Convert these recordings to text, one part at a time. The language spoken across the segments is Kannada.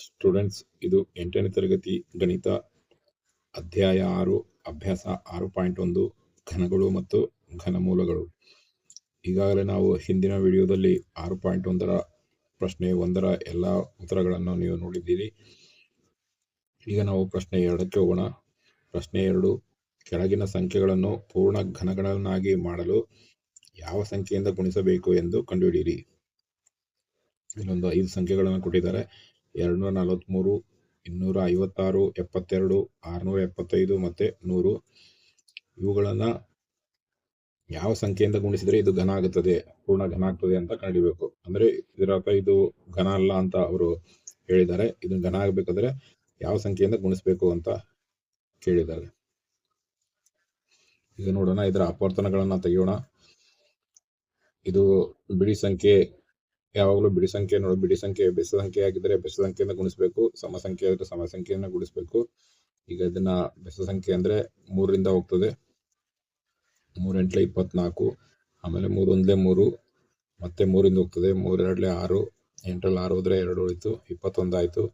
ಸ್ಟೂಡೆಂಟ್ಸ್, ಇದು 8ನೇ ತರಗತಿ ಗಣಿತ ಅಧ್ಯಾಯ 6 ಅಭ್ಯಾಸ 6.1 ಘನಗಳು ಮತ್ತು ಘನಮೂಲಗಳು. ಈಗಾಗಲೇ ನಾವು ಹಿಂದಿನ ವಿಡಿಯೋದಲ್ಲಿ 6.1ರ ಪ್ರಶ್ನೆ 1ರ ಎಲ್ಲ ಉತ್ತರಗಳನ್ನು ನೀವು ನೋಡಿದ್ದೀರಿ. ಈಗ ನಾವು ಪ್ರಶ್ನೆ 2ಕ್ಕೆ ಹೋಗೋಣ. ಪ್ರಶ್ನೆ 2, ಕೆಳಗಿನ ಸಂಖ್ಯೆಗಳನ್ನು ಪೂರ್ಣ ಘನಗಳನ್ನಾಗಿ ಮಾಡಲು ಯಾವ ಸಂಖ್ಯೆಯಿಂದ ಗುಣಿಸಬೇಕು ಎಂದು ಕಂಡುಹಿಡಿಯಿರಿ. ಇಲ್ಲೊಂದು 5 ಸಂಖ್ಯೆಗಳನ್ನು ಕೊಟ್ಟಿದ್ದಾರೆ. 243, 256, 72, 675 ಮತ್ತೆ 100. ಇವುಗಳನ್ನ ಯಾವ ಸಂಖ್ಯೆಯಿಂದ ಗುಣಿಸಿದ್ರೆ ಇದು ಘನ ಆಗುತ್ತದೆ, ಪೂರ್ಣ ಘನ ಆಗ್ತದೆ ಅಂತ ಕಂಡುಹಿಡಿಯಬೇಕು. ಅಂದ್ರೆ ಇದರ ಅರ್ಥ ಇದು ಘನ ಅಲ್ಲ ಅಂತ ಅವರು ಹೇಳಿದ್ದಾರೆ. ಇದನ್ನ ಘನ ಆಗ್ಬೇಕಾದ್ರೆ ಯಾವ ಸಂಖ್ಯೆಯಿಂದ ಗುಣಿಸ್ಬೇಕು ಅಂತ ಕೇಳಿದ್ದಾರೆ. ಈಗ ನೋಡೋಣ, ಇದರ ಅಪವರ್ತನಗಳನ್ನ ತೆಗೆಯೋಣ. ಇದು ಬಿಡಿ ಸಂಖ್ಯೆ, ಯಾವಾಗಲೂ ಬಿಡಿ ಸಂಖ್ಯೆ ಬಿಡಿ ಸಂಖ್ಯೆ ಬೆಸ ಸಂಖ್ಯೆ ಆಗಿದ್ರೆ ಬೆಸ ಸಂಖ್ಯೆಯಿಂದ ಗುಣಿಸ್ಬೇಕು, ಸಮ ಸಂಖ್ಯೆ ಆಗಿದ್ರೆ ಸಮ ಸಂಖ್ಯೆಯಿಂದ ಗುಣಿಸ್ಬೇಕು. ಈಗ ಇದನ್ನ ಬೆಸ ಸಂಖ್ಯೆ ಅಂದ್ರೆ 3ರಿಂದ ಹೋಗ್ತದೆ. 3 8 24, ಆಮೇಲೆ 3 1 3, ಮತ್ತೆ 3ರಿಂದ ಹೋಗ್ತದೆ. 3 2 6, 8 6 ಹೋದ್ರೆ 2 ಉಳಿತು, 21 ಆಯ್ತು.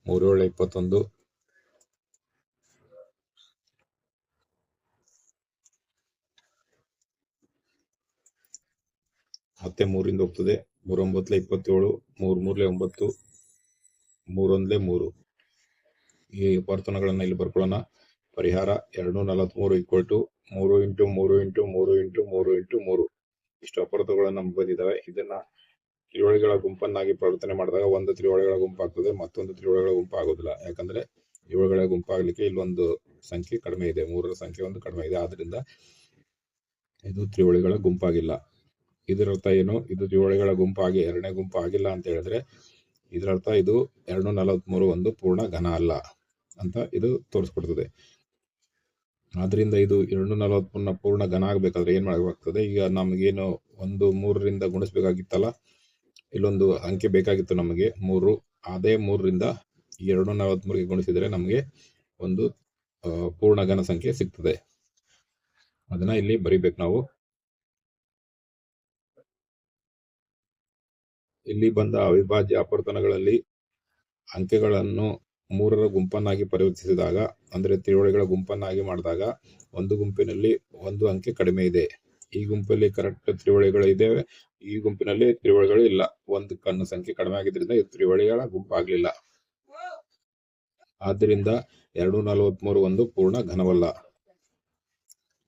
3 7 21, ಮತ್ತೆ 3ರಿಂದ ಹೋಗ್ತದೆ. 3 9 27, 3 3 9, 3 1 3. ಈ ಅಪವರ್ತನಗಳನ್ನ ಇಲ್ಲಿ ಬರ್ಕೊಳ್ಳೋಣ. ಪರಿಹಾರ 243 = 3 × 3 × 3 × 3 × 3. ಇಷ್ಟು ಅಪವರ್ತನಗಳು ನಮ್ಗೆ ಬಂದಿದ್ದಾವೆ. ಇದನ್ನ ತ್ರಿವಳಿಗಳ ಗುಂಪನ್ನಾಗಿ ಪರಿವರ್ತನೆ ಮಾಡಿದಾಗ ಒಂದು ತ್ರಿವಳಿಗಳ ಗುಂಪಾಗ್ತದೆ, ಮತ್ತೊಂದು ತ್ರಿವಳಿಗಳ ಗುಂಪು ಆಗೋದಿಲ್ಲ. ಯಾಕಂದ್ರೆ ತ್ರಿವಳಿಗಳ ಗುಂಪಾಗ್ಲಿಕ್ಕೆ ಇಲ್ಲೊಂದು ಸಂಖ್ಯೆ ಕಡಿಮೆ ಇದೆ, 3ರ ಸಂಖ್ಯೆ ಒಂದು ಕಡಿಮೆ ಇದೆ. ಆದ್ರಿಂದ ಇದು ತ್ರಿವಳಿಗಳ ಗುಂಪಾಗಿಲ್ಲ. ಇದರರ್ಥ ಏನು? ಇದು ತ್ರಿವಳಿಗಳ ಗುಂಪಾಗಿ 2ನೇ ಗುಂಪು ಆಗಿಲ್ಲ ಅಂತ ಹೇಳಿದ್ರೆ ಇದರರ್ಥ ಇದು 243 ಒಂದು ಪೂರ್ಣ ಘನ ಅಲ್ಲ ಅಂತ ಇದು ತೋರಿಸ್ಕೊಡ್ತದೆ. ಆದ್ರಿಂದ ಇದು 243 ಪೂರ್ಣ ಘನ ಆಗ್ಬೇಕಾದ್ರೆ ಏನ್ ಮಾಡಬೇಕಾಗ್ತದೆ? ಈಗ ನಮಗೇನು 3ರಿಂದ ಗುಣಿಸ್ಬೇಕಾಗಿತ್ತಲ್ಲ, ಇಲ್ಲೊಂದು ಅಂಕೆ ಬೇಕಾಗಿತ್ತು ನಮಗೆ 3. ಅದೇ 3ರಿಂದ 243ಗೆ ಗುಣಿಸಿದ್ರೆ ನಮಗೆ ಒಂದು ಪೂರ್ಣ ಘನ ಸಂಖ್ಯೆ ಸಿಗ್ತದೆ. ಅದನ್ನ ಇಲ್ಲಿ ಬರಿಬೇಕು ನಾವು. ಇಲ್ಲಿ ಬಂದ ಅವಿಭಾಜ್ಯ ಅಪವರ್ತನಗಳಲ್ಲಿ ಅಂಕೆಗಳನ್ನು 3ರ ಗುಂಪನ್ನಾಗಿ ಪರಿವರ್ತಿಸಿದಾಗ, ಅಂದ್ರೆ ತ್ರಿವಳಿಗಳ ಗುಂಪನ್ನಾಗಿ ಮಾಡಿದಾಗ ಒಂದು ಗುಂಪಿನಲ್ಲಿ ಒಂದು ಅಂಕೆ ಕಡಿಮೆ ಇದೆ. ಈ ಗುಂಪಲ್ಲಿ ಕರೆಕ್ಟ್ ತ್ರಿವಳಿಗಳು ಇದ್ದೇವೆ, ಈ ಗುಂಪಿನಲ್ಲಿ ತ್ರಿವಳಿಗಳು ಇಲ್ಲ. ಒಂದು ಕಣ್ಣು ಸಂಖ್ಯೆ ಕಡಿಮೆ ಆಗಿದ್ರಿಂದ ಇದು ತ್ರಿವಳಿಗಳ ಗುಂಪಾಗ್ಲಿಲ್ಲ. ಆದ್ದರಿಂದ 243 ಒಂದು ಪೂರ್ಣ ಘನವಲ್ಲ.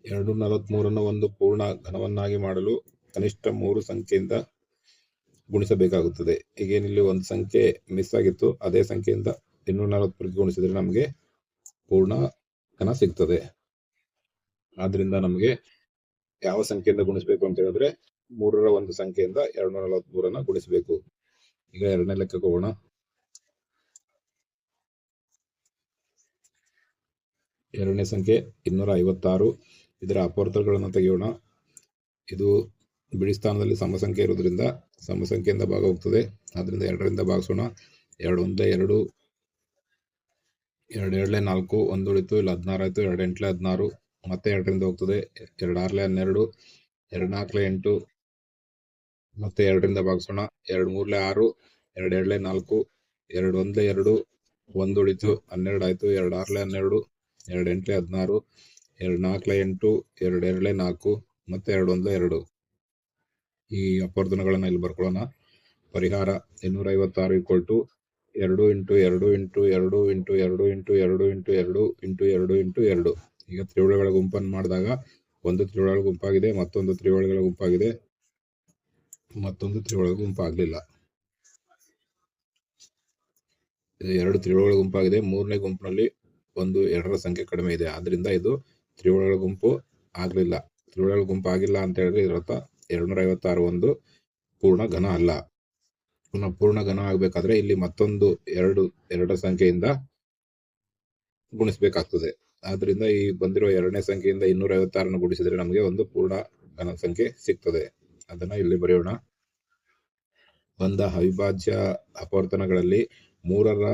243 ಒಂದು ಪೂರ್ಣ ಘನವನ್ನಾಗಿ ಮಾಡಲು ಕನಿಷ್ಠ 3 ಸಂಖ್ಯೆಯಿಂದ ಗುಣಿಸಬೇಕಾಗುತ್ತದೆ. ಈಗೇನಿಲ್ಲಿ ಒಂದು ಸಂಖ್ಯೆ ಮಿಸ್ ಆಗಿತ್ತು, ಅದೇ ಸಂಖ್ಯೆಯಿಂದ 243ಗೆ ಗುಣಿಸಿದ್ರೆ ನಮಗೆ ಪೂರ್ಣ ಘನ ಸಿಗ್ತದೆ. ಆದ್ರಿಂದ ನಮಗೆ ಯಾವ ಸಂಖ್ಯೆಯಿಂದ ಗುಣಿಸ್ಬೇಕು ಅಂತ ಹೇಳಿದ್ರೆ 3ರ ಒಂದು ಸಂಖ್ಯೆಯಿಂದ 243 ಗುಣಿಸಬೇಕು. ಈಗ 2ನೇ ಲೆಕ್ಕಕ್ಕೆ ಹೋಗೋಣ. ಎರಡನೇ ಸಂಖ್ಯೆ 256. ಇದರ ಅಪವರ್ತನಗಳನ್ನು ತೆಗೆಯೋಣ. ಇದು ಬಿಡಿ ಸ್ಥಾನದಲ್ಲಿ ಸಮ ಸಂಖ್ಯೆ ಇರೋದ್ರಿಂದ ಸಮ ಸಂಖ್ಯೆಯಿಂದ ಭಾಗ ಹೋಗ್ತದೆ. ಆದ್ರಿಂದ 2ರಿಂದ ಭಾಗಿಸೋಣ. 2 1 2, 2 2 4, 1 ಉಳಿತು, ಇಲ್ಲಿ 16 ಆಯ್ತು. 2 8 16, ಮತ್ತೆ 2ರಿಂದ ಹೋಗ್ತದೆ. 2 6 12, 2 4 8, ಮತ್ತೆ 2ರಿಂದ ಭಾಗಿಸೋಣ. 2 3 6, 2 2 4, 2 1 2, 1 ಉಳಿತು, 12 ಆಯ್ತು. 2 6 12, 2 8 16, 2 4 8, 2 2 4, ಮತ್ತೆ 2 1 2. ಈ ಅಪವರ್ತನಗಳನ್ನ ಇಲ್ಲಿ ಬರ್ಕೊಳ್ಳೋಣ. ಪರಿಹಾರ 256 = 2 × 2 × 2 × 2 × 2 × 2 × 2. ಈಗ ತ್ರಿವಳಿಗಳ ಗುಂಪನ್ನು ಮಾಡಿದಾಗ ಒಂದು ತ್ರಿವಳಿಗಳ ಗುಂಪಾಗಿದೆ, ಮತ್ತೊಂದು ತ್ರಿವಳಿಗಳ ಗುಂಪಾಗಿದೆ, ಮತ್ತೊಂದು ತ್ರಿವಳಿಗಳ ಗುಂಪಾಗ್ಲಿಲ್ಲ. ಇದು 2 ತ್ರಿವಳಿಗಳ ಗುಂಪಾಗಿದೆ. 3ನೇ ಗುಂಪಿನಲ್ಲಿ ಒಂದು 2ರ ಸಂಖ್ಯೆ ಕಡಿಮೆ ಇದೆ. ಆದ್ರಿಂದ ಇದು ತ್ರಿವಳಿಗಳ ಗುಂಪು ಆಗ್ಲಿಲ್ಲ. ತ್ರಿವಳಿಗಳ ಗುಂಪು ಆಗಿಲ್ಲ ಅಂತ ಹೇಳಿದ್ರೆ ಇದರರ್ಥ 256 ಒಂದು ಪೂರ್ಣ ಘನ ಅಲ್ಲ. ಪೂರ್ಣ ಘನ ಆಗ್ಬೇಕಾದ್ರೆ ಇಲ್ಲಿ ಮತ್ತೊಂದು 2ರ ಸಂಖ್ಯೆಯಿಂದ ಗುಣಿಸ್ಬೇಕಾಗ್ತದೆ. ಆದ್ರಿಂದ ಈ ಬಂದಿರೋ 2ನೇ ಸಂಖ್ಯೆಯಿಂದ 256 ಗುಣಿಸಿದ್ರೆ ನಮಗೆ ಒಂದು ಪೂರ್ಣ ಘನ ಸಂಖ್ಯೆ ಸಿಗ್ತದೆ. ಅದನ್ನ ಇಲ್ಲಿ ಬರೆಯೋಣ. ಬಂದ ಅವಿಭಾಜ್ಯ ಅಪವರ್ತನಗಳಲ್ಲಿ 3ರ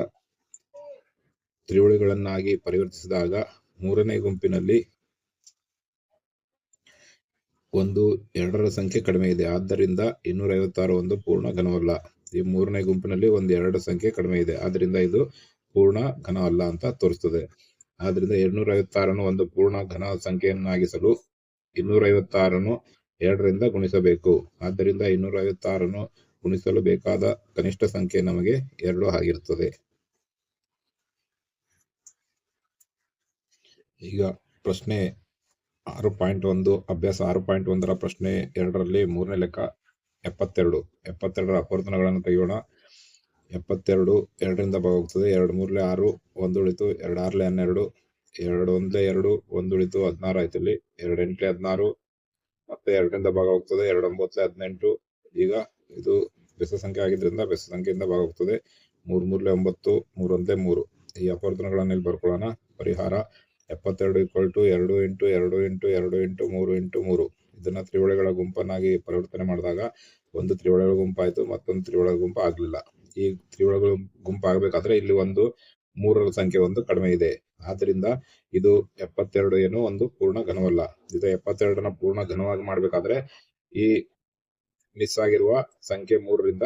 ತ್ರಿವಳಿಗಳನ್ನಾಗಿ ಪರಿವರ್ತಿಸಿದಾಗ 3ನೇ ಗುಂಪಿನಲ್ಲಿ ಒಂದು 2ರ ಸಂಖ್ಯೆ ಕಡಿಮೆ ಇದೆ. ಆದ್ದರಿಂದ 256 ಒಂದು ಪೂರ್ಣ ಘನವಲ್ಲ. ಈ ಮೂರನೇ ಗುಂಪಿನಲ್ಲಿ ಒಂದು 2 ಸಂಖ್ಯೆ ಕಡಿಮೆ ಇದೆ, ಆದ್ರಿಂದ ಇದು ಪೂರ್ಣ ಘನ ಅಲ್ಲ ಅಂತ ತೋರಿಸ್ತದೆ. ಆದ್ರಿಂದ 256 ಒಂದು ಪೂರ್ಣ ಘನ ಸಂಖ್ಯೆಯನ್ನಾಗಿಸಲು 256 2ರಿಂದ ಗುಣಿಸಬೇಕು. ಆದ್ದರಿಂದ 256 ಗುಣಿಸಲು ಬೇಕಾದ ಕನಿಷ್ಠ ಸಂಖ್ಯೆ ನಮಗೆ 2 ಆಗಿರುತ್ತದೆ. ಈಗ ಪ್ರಶ್ನೆ 6.1 ಅಭ್ಯಾಸ 6.1ರ ಪ್ರಶ್ನೆ 2ರಲ್ಲಿ ಮೂರನೇ ಲೆಕ್ಕ 72. 72ರ ಅಪವರ್ತನಗಳನ್ನು ತೆಗೆಯೋಣ. 72 2ರಿಂದ ಭಾಗವಾಗುತ್ತದೆ. 2 3 6, 1 ಉಳಿತು, 2 6 12, 2 1 2, 1 ಉಳಿತು, 16 ಆಯ್ತು. ಇಲ್ಲಿ 2 8 16, ಮತ್ತೆ 2ರಿಂದ ಭಾಗವಾಗುತ್ತದೆ. 2 9 18. ಈಗ ಇದು ಬೆಸ ಸಂಖ್ಯೆ ಆಗಿದ್ರಿಂದ ಬೆಸ ಸಂಖ್ಯೆಯಿಂದ ಭಾಗವಾಗುತ್ತದೆ. 3 3 9, 3 1 3. ಈ ಅಪವರ್ತನಗಳನ್ನು ಇಲ್ಲಿ ಬರ್ಕೊಳ್ಳೋಣ. ಪರಿಹಾರ 72 = 2 × 2 × 2 × 3 × 3. ಇದನ್ನ ತ್ರಿವಳಿಗಳ ಗುಂಪನ್ನಾಗಿ ಪರಿವರ್ತನೆ ಮಾಡಿದಾಗ ಒಂದು ತ್ರಿವಳಿಗಳ ಗುಂಪಾಯಿತು, ಮತ್ತೊಂದು ತ್ರಿವಳಿಗಳ ಗುಂಪು ಆಗಲಿಲ್ಲ. ಈ ತ್ರಿವಳಿಗಳ ಗುಂಪು ಆಗಬೇಕಾದ್ರೆ ಇಲ್ಲಿ ಒಂದು 3ರ ಸಂಖ್ಯೆ ಒಂದು ಕಡಿಮೆ ಇದೆ. ಆದ್ದರಿಂದ ಇದು 72 ಏನು ಒಂದು ಪೂರ್ಣ ಘನವಲ್ಲ. ಇದು 72ನ ಪೂರ್ಣ ಘನವಾಗಿ ಮಾಡಬೇಕಾದ್ರೆ ಈ ಮಿಸ್ ಆಗಿರುವ ಸಂಖ್ಯೆ 3ರಿಂದ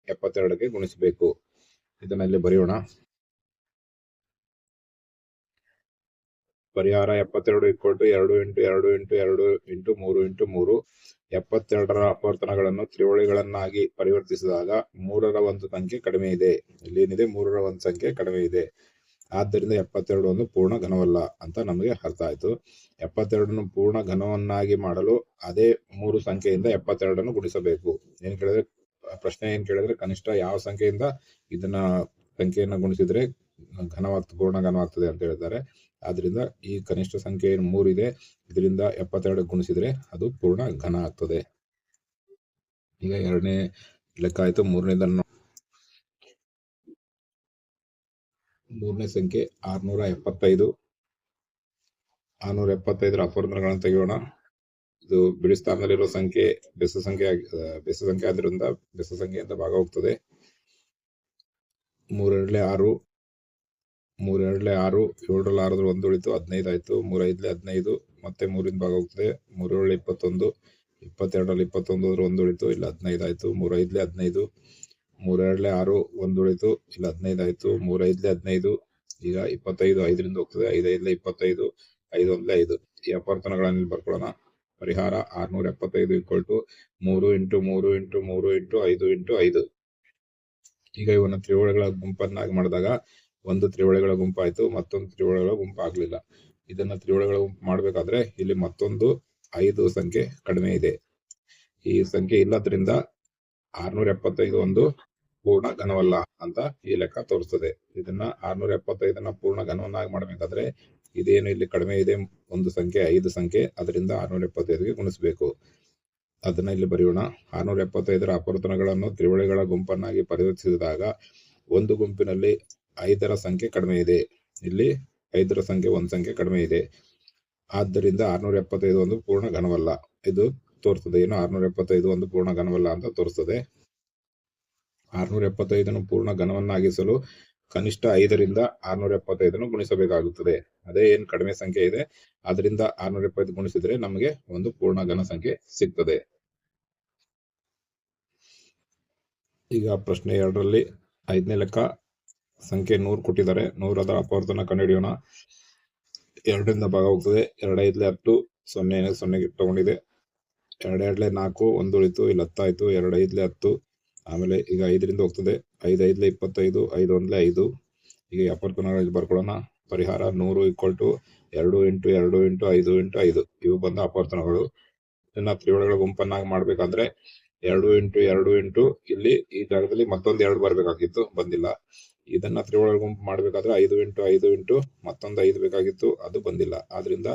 72ಗೆ ಗುಣಿಸಬೇಕು. ಇದನ್ನ ಇಲ್ಲಿ ಬರೆಯೋಣ. ಪರಿಹಾರ 72 = 2 × 2 × 2 × 3 × 3. 72ರ ಅಪವರ್ತನಗಳನ್ನು ತ್ರಿವಳಿಗಳನ್ನಾಗಿ ಪರಿವರ್ತಿಸಿದಾಗ 3ರ ಒಂದು ಸಂಖ್ಯೆ ಕಡಿಮೆ ಇದೆ. ಇಲ್ಲೇನಿದೆ 3ರ ಒಂದು ಸಂಖ್ಯೆ ಕಡಿಮೆ ಇದೆ. ಆದ್ದರಿಂದ 72 ಒಂದು ಪೂರ್ಣ ಘನವಲ್ಲ ಅಂತ ನಮಗೆ ಅರ್ಥ ಆಯ್ತು. 72ನ್ನು ಪೂರ್ಣ ಘನವನ್ನಾಗಿ ಮಾಡಲು ಅದೇ 3 ಸಂಖ್ಯೆಯಿಂದ 72ನ್ನು ಗುಣಿಸಬೇಕು. ಪ್ರಶ್ನೆ ಏನ್ ಕೇಳಿದ್ರೆ ಕನಿಷ್ಠ ಯಾವ ಸಂಖ್ಯೆಯಿಂದ ಇದನ್ನ ಸಂಖ್ಯೆಯನ್ನು ಗುಣಿಸಿದ್ರೆ ಪೂರ್ಣ ಘನವಾಗ್ತದೆ ಅಂತ ಹೇಳಿದ್ದಾರೆ. ಆದ್ರಿಂದ ಈ ಕನಿಷ್ಠ ಸಂಖ್ಯೆ 3 ಇದೆ, ಇದರಿಂದ 72 ಗುಣಿಸಿದ್ರೆ ಅದು ಪೂರ್ಣ ಘನ ಆಗ್ತದೆ. ಈಗ 2ನೇ ಲೆಕ್ಕ ಆಯ್ತು. ಮೂರನೇ ಸಂಖ್ಯೆ 675. 675ರ ಅಪವರ್ತನಗಳನ್ನು ತೆಗೆಯೋಣ. ಇದು ಬಿಡಿ ಸ್ಥಾನದಲ್ಲಿರೋ ಸಂಖ್ಯೆ ಬೆಸ ಸಂಖ್ಯೆ ಆದ್ರಿಂದ ಬೆಸ ಸಂಖ್ಯೆಯಿಂದ ಭಾಗ ಹೋಗ್ತದೆ. 3 2 6, 3 2 6, 7 6 1 ಉಳಿತು, 15 ಆಯ್ತು. 3 5 15, ಮತ್ತೆ 3ರಿಂದ ಭಾಗ ಹೋಗ್ತದೆ. 3 7 21, 22 21 1 ಉಳಿತು, ಇಲ್ಲಿ 15 ಆಯ್ತು. 3 5 15, 3 2 6, 1 ಉಳಿತು, ಇಲ್ಲಿ 15 ಆಯ್ತು. 3 5 15, ಈಗ 25 5ರಿಂದ ಹೋಗ್ತದೆ. 5 5 25, 5 1 5. ಈ ಅಪವರ್ತನಗಳನ್ನು ಇಲ್ಲಿ ಬರ್ಕೊಳ್ಳೋಣ. ಪರಿಹಾರ 675 = 3 × 3 × 3 × 5 × 5. ಈಗ ಇವನ್ನ ತ್ರಿವಳಿಗಳ ಗುಂಪನ್ನಾಗಿ ಮಾಡಿದಾಗ ಒಂದು ತ್ರಿವಳಿಗಳ ಗುಂಪಾಯ್ತು, ಮತ್ತೊಂದು ತ್ರಿವಳಿಗಳ ಗುಂಪು ಆಗ್ಲಿಲ್ಲ. ಇದನ್ನ ತ್ರಿವಳಿಗಳ ಗುಂಪು ಮಾಡ್ಬೇಕಾದ್ರೆ ಇಲ್ಲಿ ಮತ್ತೊಂದು 5 ಸಂಖ್ಯೆ ಕಡಿಮೆ ಇದೆ. ಈ ಸಂಖ್ಯೆ ಇಲ್ಲದ್ರಿಂದ 675 ಒಂದು ಪೂರ್ಣ ಘನವಲ್ಲ ಅಂತ ಈ ಲೆಕ್ಕ ತೋರಿಸ್ತದೆ. ಇದನ್ನ 675ನ ಪೂರ್ಣ ಘನವನ್ನಾಗಿ ಮಾಡಬೇಕಾದ್ರೆ ಇದೇನು ಇಲ್ಲಿ ಕಡಿಮೆ ಇದೆ ಒಂದು ಸಂಖ್ಯೆ 5 ಸಂಖ್ಯೆ, ಅದರಿಂದ 675ಗೆ ಗುಣಿಸಬೇಕು. ಅದನ್ನ ಇಲ್ಲಿ ಬರೆಯೋಣ. 675ರ ಅಪವರ್ತನಗಳನ್ನು ತ್ರಿವಳಿಗಳ ಗುಂಪನ್ನಾಗಿ ಪರಿವರ್ತಿಸಿದಾಗ ಒಂದು ಗುಂಪಿನಲ್ಲಿ 5ರ ಸಂಖ್ಯೆ ಕಡಿಮೆ ಇದೆ. ಇಲ್ಲಿ 5ರ ಸಂಖ್ಯೆ ಒಂದು ಸಂಖ್ಯೆ ಕಡಿಮೆ ಇದೆ. ಆದ್ದರಿಂದ 675 ಒಂದು ಪೂರ್ಣ ಘನವಲ್ಲ. ಇದು ತೋರಿಸ್ತದೆ. ಏನು 675 ಒಂದು ಪೂರ್ಣ ಘನವಲ್ಲ ಅಂತ ತೋರಿಸ್ತದೆ. 675ನ್ನು ಪೂರ್ಣ ಘನವನ್ನಾಗಿಸಲು ಕನಿಷ್ಠ 5ರಿಂದ 675ನ್ನು ಗುಣಿಸಬೇಕಾಗುತ್ತದೆ. ಅದೇ ಏನ್ ಕಡಿಮೆ ಸಂಖ್ಯೆ ಇದೆ ಅದರಿಂದ 675 ಗುಣಿಸಿದ್ರೆ ನಮಗೆ ಒಂದು ಪೂರ್ಣ ಘನ ಸಂಖ್ಯೆ ಸಿಗ್ತದೆ. ಈಗ ಪ್ರಶ್ನೆ 2ರಲ್ಲಿ 5ನೇ ಲೆಕ್ಕ ಸಂಖ್ಯೆ 100 ಕೊಟ್ಟಿದ್ದಾರೆ. 100ರ ಅಪವರ್ತನ ಕಂಡುಹಿಡಿಯೋಣ. 2ರಿಂದ ಭಾಗ ಹೋಗ್ತದೆ. 2 5 10, 0 0 ತಗೊಂಡಿದೆ. 2 2 4, 1 ಉಳಿತು, ಇಲ್ಲಿ 10 ಆಯ್ತು. 2 5 10, ಆಮೇಲೆ ಈಗ 5ರಿಂದ ಹೋಗ್ತದೆ. 5 5 25, 5 1 5. ಈಗ ಅಪವರ್ತನಗಳಲ್ಲಿ ಬರ್ಕೊಳ್ಳೋಣ. ಪರಿಹಾರ 100 = 2 × 2 × 5 × 5. ಇವು ಬಂದ ಅಪವರ್ತನಗಳು. ಇದನ್ನ ತ್ರಿವಳಿಗಳ ಗುಂಪನ್ನಾಗಿ ಮಾಡ್ಬೇಕಾದ್ರೆ 2 × 2 ಇಲ್ಲಿ ಈ ಜಾಗದಲ್ಲಿ ಮತ್ತೊಂದು 2 ಬರ್ಬೇಕಾಗಿತ್ತು, ಬಂದಿಲ್ಲ. ಇದನ್ನ ತ್ರಿವಳಿಗಳ ಗುಂಪು ಮಾಡ್ಬೇಕಾದ್ರೆ 5 × 5 ಮತ್ತೊಂದು 5 ಬೇಕಾಗಿತ್ತು, ಅದು ಬಂದಿಲ್ಲ. ಆದ್ರಿಂದ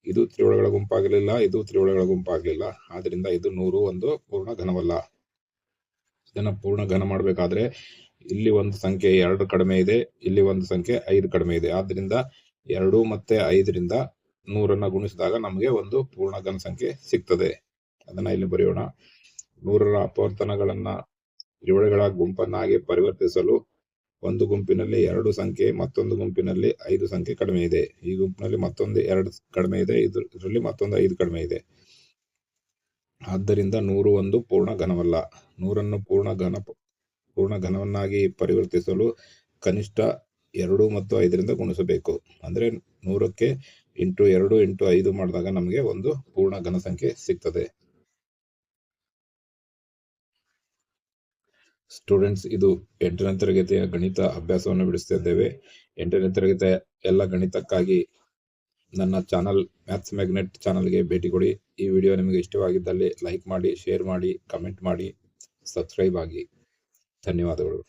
ಇದು ತ್ರಿವಳಿಗಳ ಗುಂಪಾಗಲಿಲ್ಲ, ಇದು ತ್ರಿವಳಿಗಳ ಗುಂಪಾಗಲಿಲ್ಲ. ಆದ್ರಿಂದ ಇದು 100 ಒಂದು ಪೂರ್ಣ ಘನವಲ್ಲ. ಇದನ್ನ ಪೂರ್ಣ ಘನ ಮಾಡಬೇಕಾದ್ರೆ ಇಲ್ಲಿ ಒಂದು ಸಂಖ್ಯೆ 2 ಕಡಿಮೆ ಇದೆ, ಇಲ್ಲಿ ಒಂದು ಸಂಖ್ಯೆ 5 ಕಡಿಮೆ ಇದೆ. ಆದ್ರಿಂದ 2 ಮತ್ತೆ 5ರಿಂದ 100ನ್ನ ಗುಣಿಸಿದಾಗ ನಮಗೆ ಒಂದು ಪೂರ್ಣ ಘನ ಸಂಖ್ಯೆ ಸಿಗ್ತದೆ. ಅದನ್ನ ಇಲ್ಲಿ ಬರೆಯೋಣ. 100ರ ಅಪವರ್ತನಗಳನ್ನ ತ್ರಿವಳಿಗಳ ಗುಂಪನ್ನಾಗಿ ಪರಿವರ್ತಿಸಲು ಒಂದು ಗುಂಪಿನಲ್ಲಿ 2 ಸಂಖ್ಯೆ, ಮತ್ತೊಂದು ಗುಂಪಿನಲ್ಲಿ 5 ಸಂಖ್ಯೆ ಕಡಿಮೆ ಇದೆ. ಈ ಗುಂಪಿನಲ್ಲಿ ಮತ್ತೊಂದು 2 ಕಡಿಮೆ ಇದೆ, ಇದರಲ್ಲಿ ಮತ್ತೊಂದು 5 ಕಡಿಮೆ ಇದೆ. ಆದ್ದರಿಂದ 100 ಒಂದು ಪೂರ್ಣ ಘನವಲ್ಲ. 100ನ್ನು ಪೂರ್ಣ ಪೂರ್ಣ ಘನವನ್ನಾಗಿ ಪರಿವರ್ತಿಸಲು ಕನಿಷ್ಠ 2 ಮತ್ತು 5ರಿಂದ ಗುಣಿಸಬೇಕು. ಅಂದರೆ 100ಕ್ಕೆ ಇಂಟು 2 ಇಂಟು 5 ಮಾಡಿದಾಗ ನಮಗೆ ಒಂದು ಪೂರ್ಣ ಘನ ಸಂಖ್ಯೆ ಸಿಗ್ತದೆ. ಸ್ಟೂಡೆಂಟ್ಸ್, ಇದು 8ನೇ ತರಗತಿಯ ಗಣಿತ ಅಭ್ಯಾಸವನ್ನು ಬಿಡಿಸ್ತಿದ್ದೇವೆ. 8ನೇ ತರಗತಿಯ ಎಲ್ಲ ಗಣಿತಕ್ಕಾಗಿ ನನ್ನ ಚಾನಲ್ ಮ್ಯಾಥ್ಸ್ ಮ್ಯಾಗ್ನೆಟ್ ಚಾನಲ್ಗೆ ಭೇಟಿ ಕೊಡಿ. ಈ ವಿಡಿಯೋ ನಿಮಗೆ ಇಷ್ಟವಾಗಿದ್ದಲ್ಲಿ ಲೈಕ್ ಮಾಡಿ, ಶೇರ್ ಮಾಡಿ, ಕಮೆಂಟ್ ಮಾಡಿ, ಸಬ್ಸ್ಕ್ರೈಬ್ ಆಗಿ. ಧನ್ಯವಾದಗಳು.